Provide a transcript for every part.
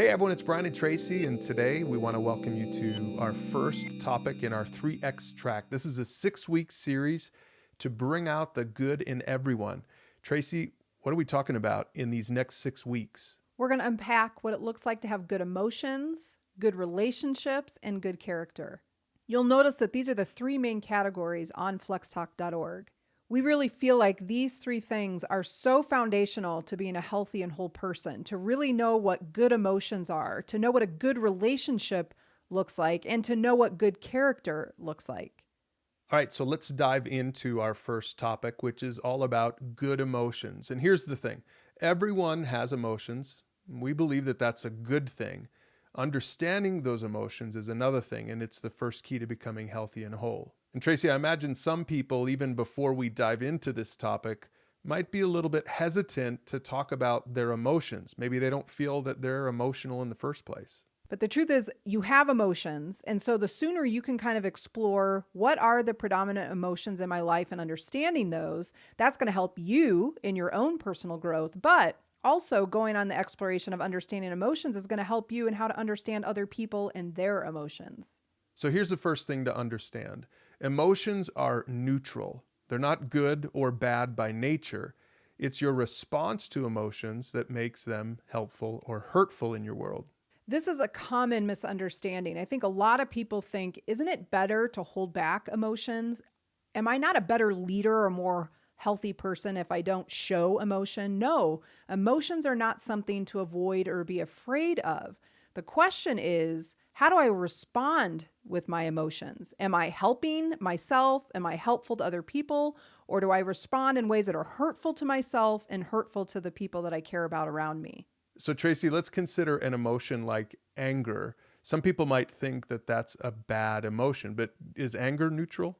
Hey everyone, it's Brian and Tracy, and today we want to welcome you to our first topic in our 3X track. This is a 6-week series to bring out the good in everyone. Tracy, what are we talking about in these next 6 weeks? We're going to unpack what it looks like to have good emotions, good relationships, and good character. You'll notice that these are the three main categories on FLEXTALK.org. We really feel like these three things are so foundational to being a healthy and whole person, to really know what good emotions are, to know what a good relationship looks like, and to know what good character looks like. All right, so let's dive into our first topic, which is all about good emotions. And here's the thing. Everyone has emotions. We believe that that's a good thing. Understanding those emotions is another thing, and it's the first key to becoming healthy and whole. And Tracy, I imagine some people, even before we dive into this topic, might be a little bit hesitant to talk about their emotions. Maybe they don't feel that they're emotional in the first place. But the truth is, you have emotions. And so the sooner you can kind of explore what are the predominant emotions in my life and understanding those, that's going to help you in your own personal growth. But also, going on the exploration of understanding emotions is going to help you in how to understand other people and their emotions. So here's the first thing to understand. Emotions are neutral. They're not good or bad by nature. It's your response to emotions that makes them helpful or hurtful in your world. This is a common misunderstanding. I think a lot of people think, isn't it better to hold back emotions? Am I not a better leader or more healthy person if I don't show emotion? No, emotions are not something to avoid or be afraid of. The question is, how do I respond with my emotions? Am I helping myself? Am I helpful to other people? Or do I respond in ways that are hurtful to myself and hurtful to the people that I care about around me? So Tracy, let's consider an emotion like anger. Some people might think that that's a bad emotion, but is anger neutral?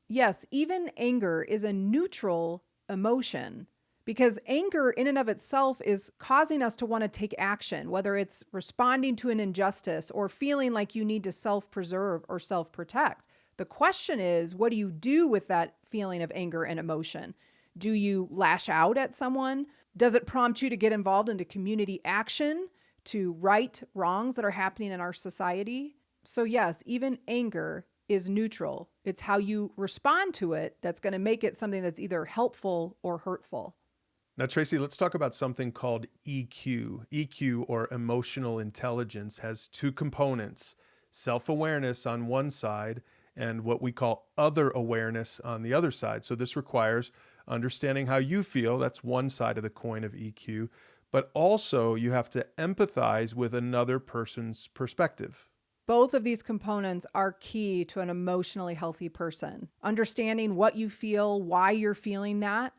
Yes, even anger is a neutral emotion because anger in and of itself is causing us to want to take action, whether it's responding to an injustice or feeling like you need to self-preserve or self-protect. The question is, what do you do with that feeling of anger and emotion? Do you lash out at someone? Does it prompt you to get involved into community action to right wrongs that are happening in our society? So yes, even anger is neutral. It's how you respond to it that's going to make it something that's either helpful or hurtful. Now, Tracy, let's talk about something called EQ. EQ, or emotional intelligence, has two components: self-awareness on one side and what we call other awareness on the other side. So this requires understanding how you feel. That's one side of the coin of EQ. But also you have to empathize with another person's perspective. Both of these components are key to an emotionally healthy person. Understanding what you feel, why you're feeling that.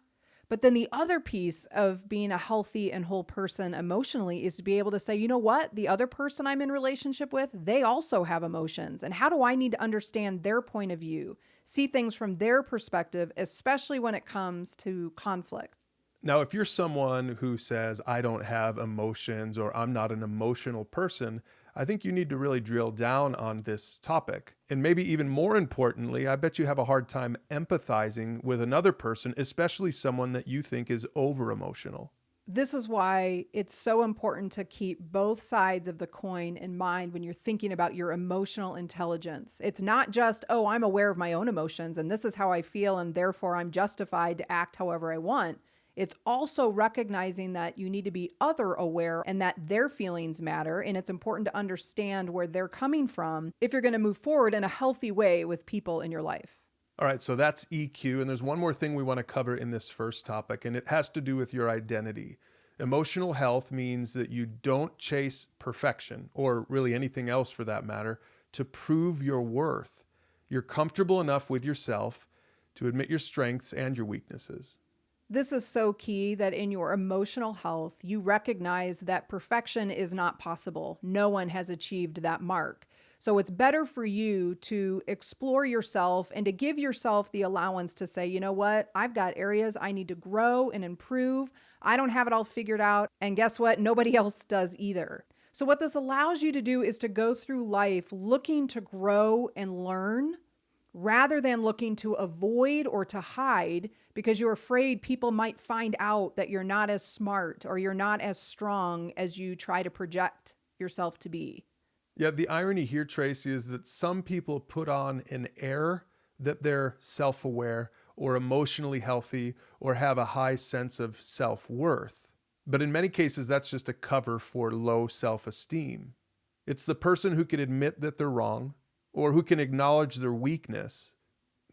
But then the other piece of being a healthy and whole person emotionally is to be able to say, you know what, the other person I'm in relationship with, they also have emotions. And how do I need to understand their point of view, see things from their perspective, especially when it comes to conflict? Now, if you're someone who says, I don't have emotions or I'm not an emotional person, I think you need to really drill down on this topic. And maybe even more importantly, I bet you have a hard time empathizing with another person, especially someone that you think is over emotional. This is why it's so important to keep both sides of the coin in mind when you're thinking about your emotional intelligence. It's not just, oh, I'm aware of my own emotions and this is how I feel and therefore I'm justified to act however I want. It's also recognizing that you need to be other aware and that their feelings matter. And it's important to understand where they're coming from if you're going to move forward in a healthy way with people in your life. All right, so that's EQ. And there's one more thing we want to cover in this first topic, and it has to do with your identity. Emotional health means that you don't chase perfection, or really anything else for that matter, to prove your worth. You're comfortable enough with yourself to admit your strengths and your weaknesses. This is so key that in your emotional health, you recognize that perfection is not possible. No one has achieved that mark. So it's better for you to explore yourself and to give yourself the allowance to say, you know what, I've got areas I need to grow and improve. I don't have it all figured out. And guess what? Nobody else does either. So what this allows you to do is to go through life looking to grow and learn rather than looking to avoid or to hide because you're afraid people might find out that you're not as smart or you're not as strong as you try to project yourself to be. Yeah, the irony here, Tracy, is that some people put on an air that they're self aware or emotionally healthy or have a high sense of self worth. But in many cases, that's just a cover for low self esteem. It's the person who can admit that they're wrong or who can acknowledge their weakness.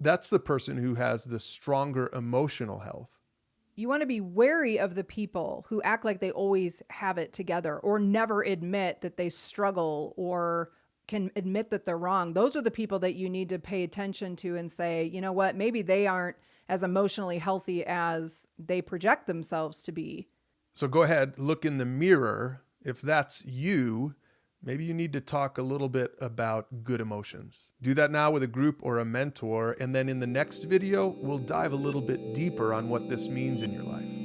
That's the person who has the stronger emotional health. You want to be wary of the people who act like they always have it together or never admit that they struggle or can admit that they're wrong. Those are the people that you need to pay attention to and say, you know what, maybe they aren't as emotionally healthy as they project themselves to be. So go ahead, look in the mirror. If that's you, maybe you need to talk a little bit about good emotions. Do that now with a group or a mentor, and then in the next video, we'll dive a little bit deeper on what this means in your life.